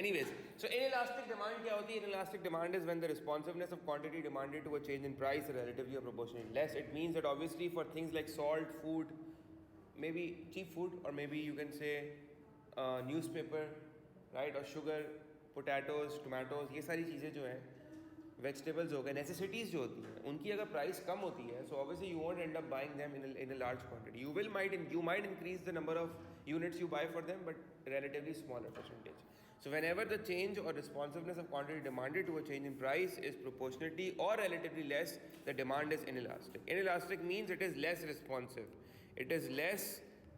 Anyways, so inelastic demand क्या होती है? Inelastic demand is when the responsiveness of quantity demanded to a change in price is relatively or proportionally less. It means that obviously for things like salt, food, maybe cheap food, or maybe you can say newspaper, right, or sugar, potatoes, tomatoes, ये सारी चीज़ें जो हैं, vegetables हो गए, necessities जो होती हैं, उनकी अगर प्राइस कम होती है, so obviously you won't and up buying them in a large quantity. You might increase the number of units you buy for them, but relatively smaller percentage. So whenever the change or responsiveness of quantity demanded to a change in price is proportionately or relatively less, the demand is inelastic. Inelastic means it is less responsive. It is less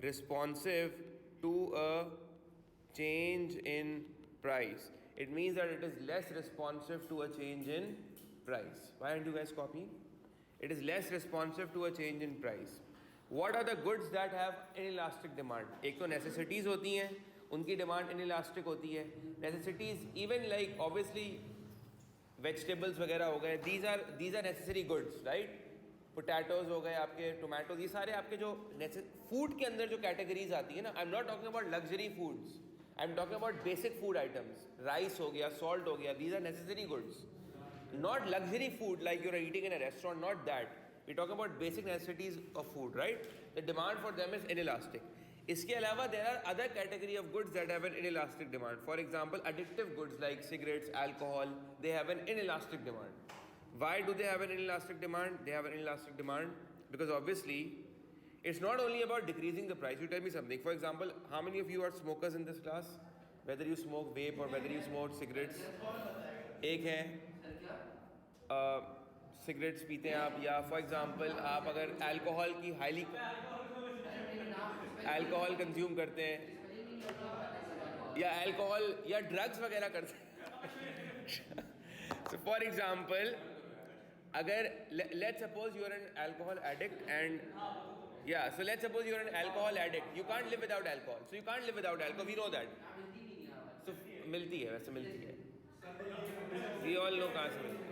responsive to a change in price. It means that it is less responsive to a change in price. Why aren't you guys copying? It is less responsive to a change in price. What are the goods that have inelastic demand? एक तो necessities होती हैं, उनकी demand inelastic होती है. Necessities even like obviously vegetables वगैरह हो गए, these are necessary goods, right? Potatoes हो गए आपके, tomatoes, ये सारे आपके जो food के अंदर जो categories आती है ना, I'm not talking about luxury foods. I'm talking about basic food items. Rice हो गया, salt हो गया, these are necessary goods. Not luxury food like you're eating in a restaurant, not that. We're talking about basic necessities of food, right? The demand for them is inelastic. इसके अलावा there are other category of goods that have an inelastic demand. For example, addictive goods like cigarettes, alcohol, they have an inelastic demand. Why do they have an inelastic demand? They have an inelastic demand because obviously it's not only about decreasing the price. You tell me something. For example, how many of you are smokers in this class? Whether you smoke vape or whether you smoke cigarettes. एक है cigarettes पीते हैं आप, या for example आप अगर alcohol की highly alcohol consume करते हैं या अल्कोहल या ड्रग्स वगैरह करते हैं. So for example, अगर let's suppose you are an alcohol addict and yeah, so let's suppose you are an alcohol addict. You can't live without alcohol. So you can't live without alcohol. We know that. So मिलती है, वैसे मिलती है. We all know कहाँ से मिलती है.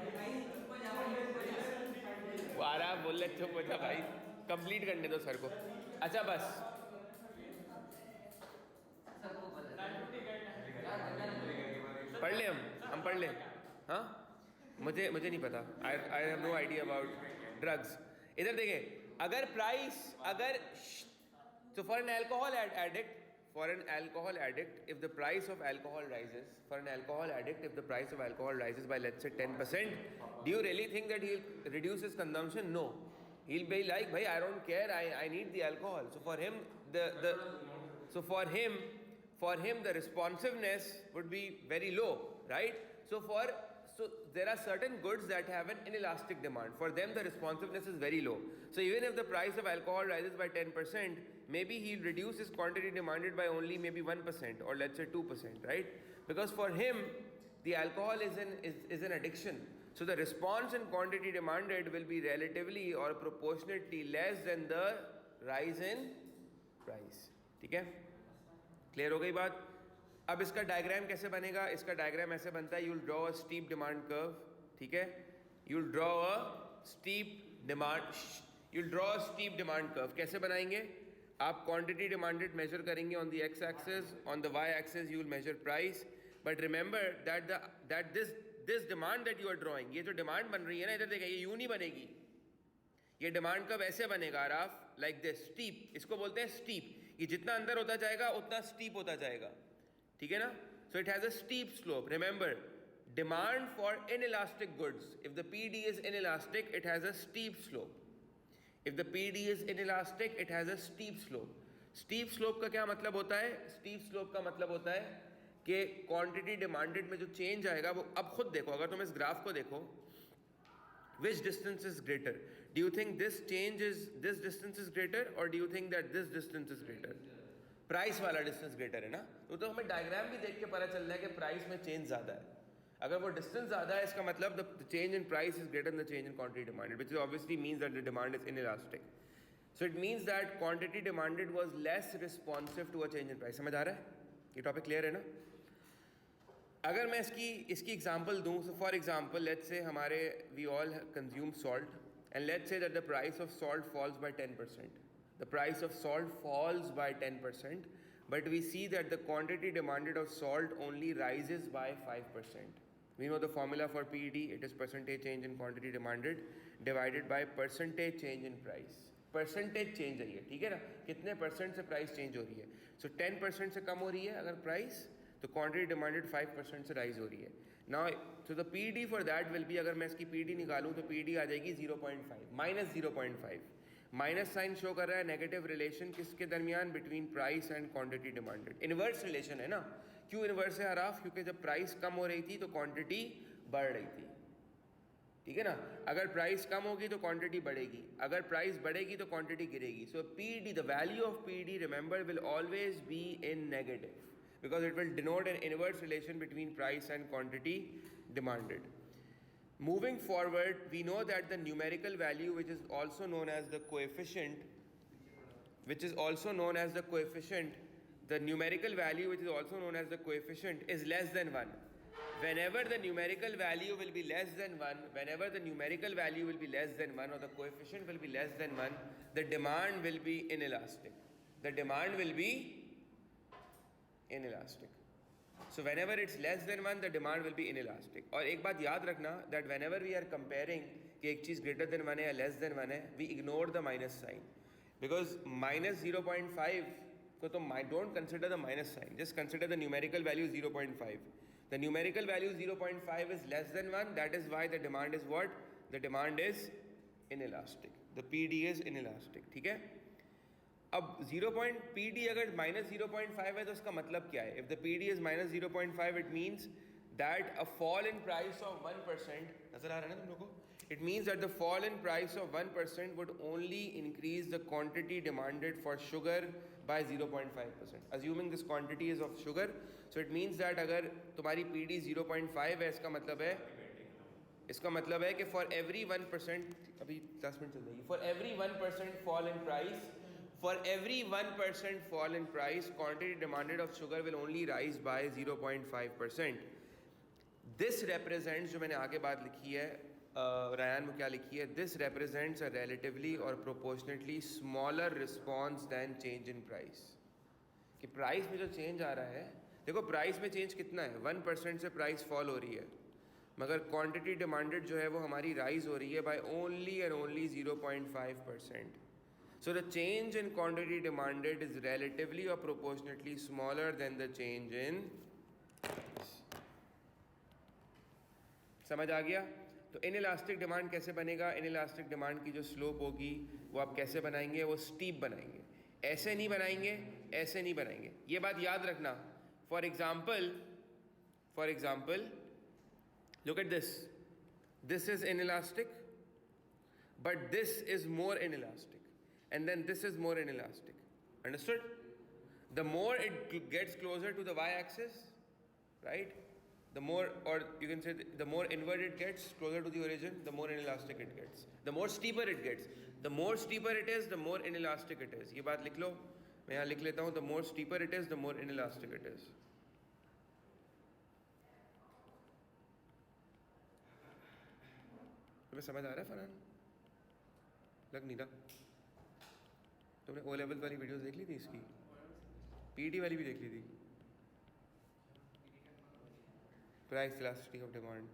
वो आ रहा बोल ले चुप हो जा भाई, कंप्लीट करने दो सर को. अच्छा बस पढ़ ले, हम पढ़ ले. हाँ मुझे नहीं पता. I have no idea about drugs. इधर देखें, अगर प्राइस अगर so for an alcohol addict, if the price of alcohol rises, if the price of alcohol rises by let's say 10%, do you really think that he'll reduce his consumption? No, he'll be like, bhai, I don't care, I need the alcohol. So for him the responsiveness would be very low, right? So there are certain goods that have an inelastic demand. For them, the responsiveness is very low. So even if the price of alcohol rises by 10%, maybe he'll reduce his quantity demanded by only maybe 1% or let's say 2%, right? Because for him, the alcohol is an addiction. So the response in quantity demanded will be relatively or proportionately less than the rise in price. ठीक है? Clear हो गई बात? अब इसका diagram कैसे बनेगा? इसका डायग्राम ऐसे बनता है, you'll draw a steep demand curve. ठीक है, you'll draw a steep demand curve. कैसे बनाएंगे? आप क्वांटिटी डिमांडेड मेजर करेंगे on the X axis, on the Y axis you will measure price. But remember that this demand that you are drawing, ये जो demand बन रही है ना, इधर देखिए, ये यूं नहीं बनेगी. ये डिमांड कर्व ऐसे बनेगा राफ, लाइक दिस, स्टीप. इसको बोलते हैं स्टीप. ये जितना अंदर होता जाएगा उतना स्टीप होता जाएगा. ठीक है ना? So it has a steep slope. Remember, demand for inelastic goods, if the PD is inelastic, it has a steep slope. If the PD is inelastic, it has a steep slope. Steep slope का क्या मतलब होता है? Steep slope का मतलब होता है कि quantity demanded में जो change आएगा वो, अब खुद देखो, अगर तुम इस ग्राफ को देखो, which distance is greater? Do you think this distance is greater, or do you think that this distance is greater? Price वाला डिस्टेंस ग्रेटर है ना. तो हमें डायग्राम भी देख के पता चल रहा है कि प्राइस में चेंज ज़्यादा है. अगर वो डिस्टेंस ज़्यादा है, इसका मतलब the change in price is greater than the change in quantity demanded, which obviously means that the demand is inelastic. So it means that quantity demanded was less responsive to a change in price. समझ आ रहा है? ये topic clear है ना? अगर मैं इसकी एग्जांपल दूं, so for example let's say हमारे we all consume salt, and let's say that the price of salt falls by 10%. The price of salt falls by 10%. but we see that the quantity demanded of salt only rises by 5%. We know the formula for PED, it is percentage change in quantity demanded divided by percentage change in price. Percentage change है ये, ठीक है ना, कितने percent से price change हो रही है. सो 10% से कम हो रही है अगर प्राइस, तो क्वांटिटी डिमांडेड 5% से राइज हो रही है. Now so the PD for that will be, अगर मैं इसकी पीडी निकालूं तो पीडी आ जाएगी 0.5 माइनस 0.5. माइनस साइन शो कर रहा है नेगेटिव रिलेशन किसके दरमियान, between price and quantity demanded. Inverse relation है ना. क्यों इन्वर्स है हराफ, क्योंकि जब प्राइस कम हो रही थी तो क्वांटिटी बढ़ रही थी, ठीक है ना. अगर प्राइस कम होगी तो क्वांटिटी बढ़ेगी, अगर प्राइस बढ़ेगी तो क्वांटिटी गिरेगी. So PD, the value of PD remember will always be in negative because it will denote an inverse relation between price and quantity demanded. Moving forward, we know that the numerical value, which is also known as the coefficient, the numerical value which is also known as the coefficient is less than 1. Whenever the numerical value will be less than 1, or the coefficient will be less than 1, the demand will be inelastic. So whenever it's less than 1, the demand will be inelastic. और एक बात याद रखना, that whenever we are comparing कि एक चीज़ greater than 1 है या less than 1 है, we ignore the minus sign, because minus 0.5 को तो don't consider the minus sign, just consider the numerical value 0.5. The numerical value 0.5 is less than 1, that is why the demand is what? The demand is inelastic. The PD is inelastic, ठीक है. अब PD अगर minus 0.5 है तो उसका मतलब क्या है? If the PD is minus 0.5, it means that a fall in price of 1%, नजर आ रहा है ना तुम लोगों को? It means that the fall in price of 1% would only increase the quantity demanded for sugar by 0.5%. Assuming this quantity is of sugar, so it means that अगर तुम्हारी PD 0.5 है, इसका मतलब है कि for every 1%, अभी 10 मिनट चल जाएगी, for every 1% fall in price, quantity demanded of sugar will only rise by 0.5%. This represents, जो मैंने आगे बात लिखी है, रायान में क्या लिखी है, this represents a relatively or proportionately smaller response than change in price. कि प्राइस में जो चेंज आ रहा है, देखो प्राइस में चेंज कितना है, 1% से प्राइस फॉल हो रही है, मगर क्वांटिटी डिमांडेड जो है वो हमारी राइज हो रही है by only and only 0.5%. So the change in quantity demanded is relatively or proportionately smaller than the change in price. समझ आ गया? तो इनइलास्टिक डिमांड कैसे बनेगा? इनइलास्टिक डिमांड की जो स्लोप होगी वो आप कैसे बनाएंगे? वो स्टीप बनाएंगे, ऐसे नहीं बनाएंगे. ये बात याद रखना. For example look at this. This is inelastic, but this is more inelastic. And then this is more inelastic. Understood? The more it gets closer to the y-axis, right? The more, or you can say the more inward it gets, closer to the origin, the more inelastic it gets. The more steeper it gets. The more steeper it is, the more inelastic it is. ये बात लिख लो. मैं यहाँ लिख लेता हूँ. The more steeper it is, the more inelastic it is. तुम्हें समझ आ रहा है फरहान? लग नहीं रहा. तुमने ओ लेवल वाली वीडियोस देख ली थी इसकी? पीडी वाली भी देख ली थी? Price elasticity of demand.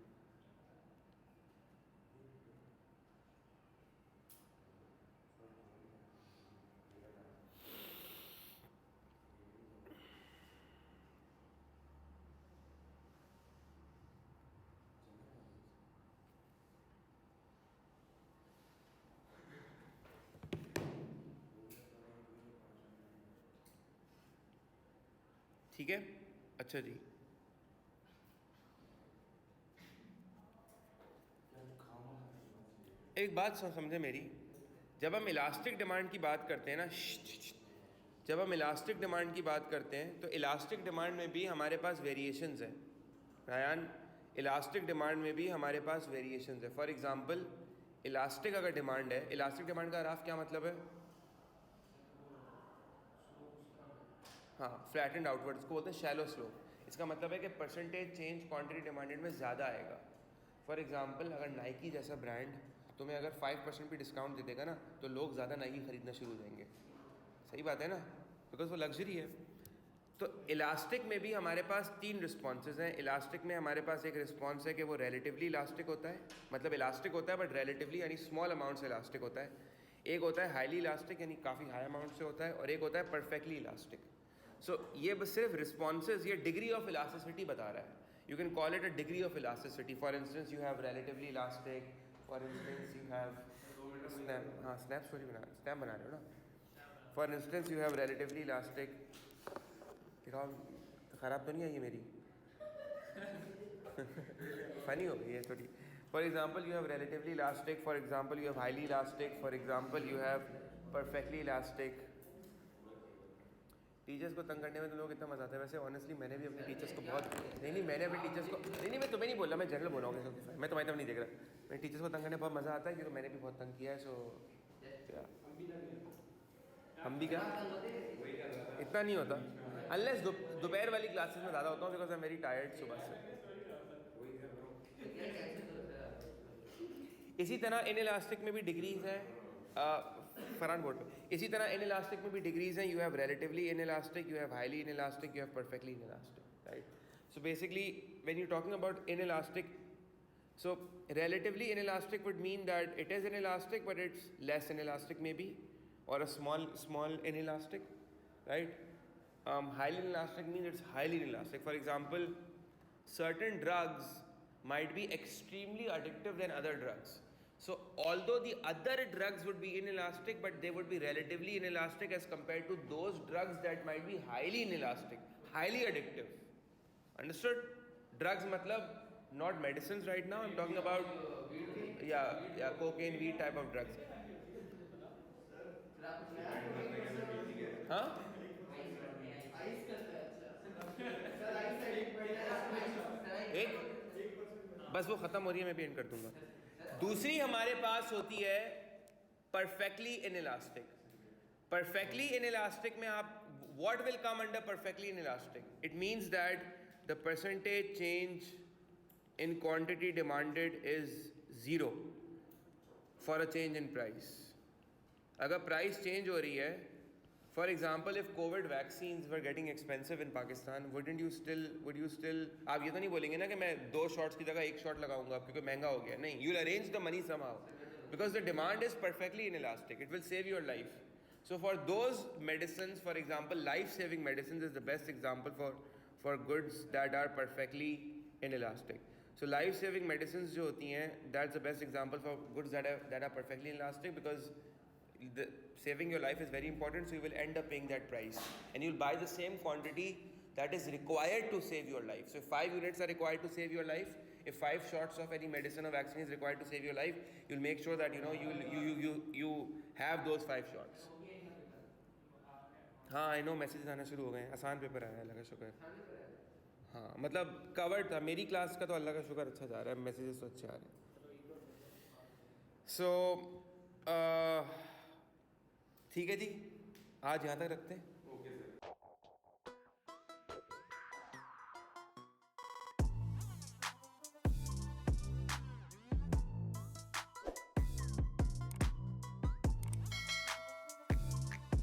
ठीक है, अच्छा जी. एक बात समझे मेरी, जब हम इलास्टिक डिमांड की बात करते हैं ना, जब हम इलास्टिक डिमांड की बात करते हैं तो इलास्टिक डिमांड में भी हमारे पास वेरिएशंस हैं. रायान, इलास्टिक डिमांड में भी हमारे पास वेरिएशंस है. फॉर एग्जांपल, इलास्टिक अगर डिमांड है, इलास्टिक डिमांड का राफ क्या मतलब है? हाँ, फ्लैट एंड आउटवर्ड, इसको बोलते हैं शैलो स्लोप. इसका मतलब है कि परसेंटेज चेंज क्वांटिटी डिमांडेड में ज़्यादा आएगा. फॉर एग्जांपल, अगर नाइकी जैसा ब्रांड तुम्हें अगर 5% भी डिस्काउंट दे देगा ना, तो लोग ज़्यादा नाइकी ख़रीदना शुरू हो जाएंगे. सही बात है ना, बिकॉज वो लग्जरी है. तो इलास्टिक में भी हमारे पास 3 रिस्पॉन्सेज हैं. इलास्टिक में हमारे पास एक रिस्पॉन्स है कि वो रिलेटिवली इलास्टिक होता है, मतलब इलास्टिक होता है बट रिलेटिवली यानी स्मॉल अमाउंट से इलास्टिक होता है. एक होता है हाईली इलास्टिक यानी काफ़ी हाई अमाउंट से होता है, और एक होता है परफेक्टली इलास्टिक. सो ये बस सिर्फ रिस्पॉन्सेज, ये डिग्री ऑफ इलास्टिसिटी बता रहा है. You can call it a degree of elasticity. For instance you have relatively elastic, for instance you have snap. हाँ, स्नैप स्टोरी स्नैप बना रहे हो ना. For instance you have relatively elastic. ख़राब तो नहीं है ये मेरी? फनी हो गई है थोड़ी. For example you have relatively elastic, for example you have highly elastic, for example you have perfectly elastic. Teachers को तंग करने में तुम लोग कितना मजा आता है. वैसे ऑनेस्टली मैंने भी अपने टीचर्स को बहुत मैंने अपने टीचर्स को मैं तुम्हें नहीं बोल रहा, मैं जनरल बोल रहा हूँ. मैं तुम्हारी तरफ नहीं देख रहा. मेरे टीचर्स को तंग करने में बहुत मज़ा आता है क्योंकि मैंने भी बहुत तंग किया है. सो हम भी क्या इतना नहीं होता अनलेस दोपहर वाली क्लासेस में ज़्यादा होता हूँ because I am very tired सुबह से. इसी तरह इन इलास्टिक में भी डिग्रीज हैं. फरहान बोर्ड पे. इसी तरह इन इलास्टिक में भी डिग्रीज हैं. You have relatively in elastic, you have highly in elastic, you have perfectly in elastic, right. So basically when you talking about in elastic, so relatively inelastic would mean that it is inelastic but it's less inelastic maybe, or a small inelastic, right. Highly inelastic means it's highly inelastic. For example, certain drugs might be extremely addictive than other drugs. So although the other drugs would be inelastic, but they would be relatively inelastic as compared to those drugs that might be highly inelastic, highly addictive. Understood? Drugs matlab not medicines right now. I'm talking about cocaine, weed type of drugs. हाँ? एक बस वो खत्म हो रही है, मैं भी एंड कर दूंगा. दूसरी हमारे पास होती है परफेक्टली इनइलास्टिक. परफेक्टली इनइलास्टिक में आप what will come under perfectly inelastic? It means that the percentage change in quantity demanded is 0 for a change in price. अगर price change हो रही है, for example, if COVID vaccines were getting expensive in Pakistan, would you still आप ये तो नहीं बोलेंगे ना कि मैं 2 shots की जगह 1 shot लगाऊंगा क्योंकि महंगा हो गया. नहीं, you'll arrange the money somehow because the demand is perfectly inelastic. It will save your life. So for those medicines, for example, life-saving medicines is the best example for goods that are perfectly inelastic. So life-saving medicines जो होती हैं, that's the best example for goods that are perfectly inelastic because saving your life is very important. So you will end up paying that price, and you'll buy the same quantity that is required to save your life. So if 5 units are required to save your life, if 5 shots of any medicine or vaccine is required to save your life, you'll make sure that you have those 5 shots. हाँ, I know message आना शुरू हो गए हैं. आसान paper आया है, अल्लाह का शुक्र. हाँ, मतलब कवर्ड था. मेरी क्लास का तो अल्लाह का शुक्र अच्छा जा रहा है, मैसेजेस तो अच्छे आ रहे हैं. सो ठीक है जी, आज यहाँ तक रखते हैं.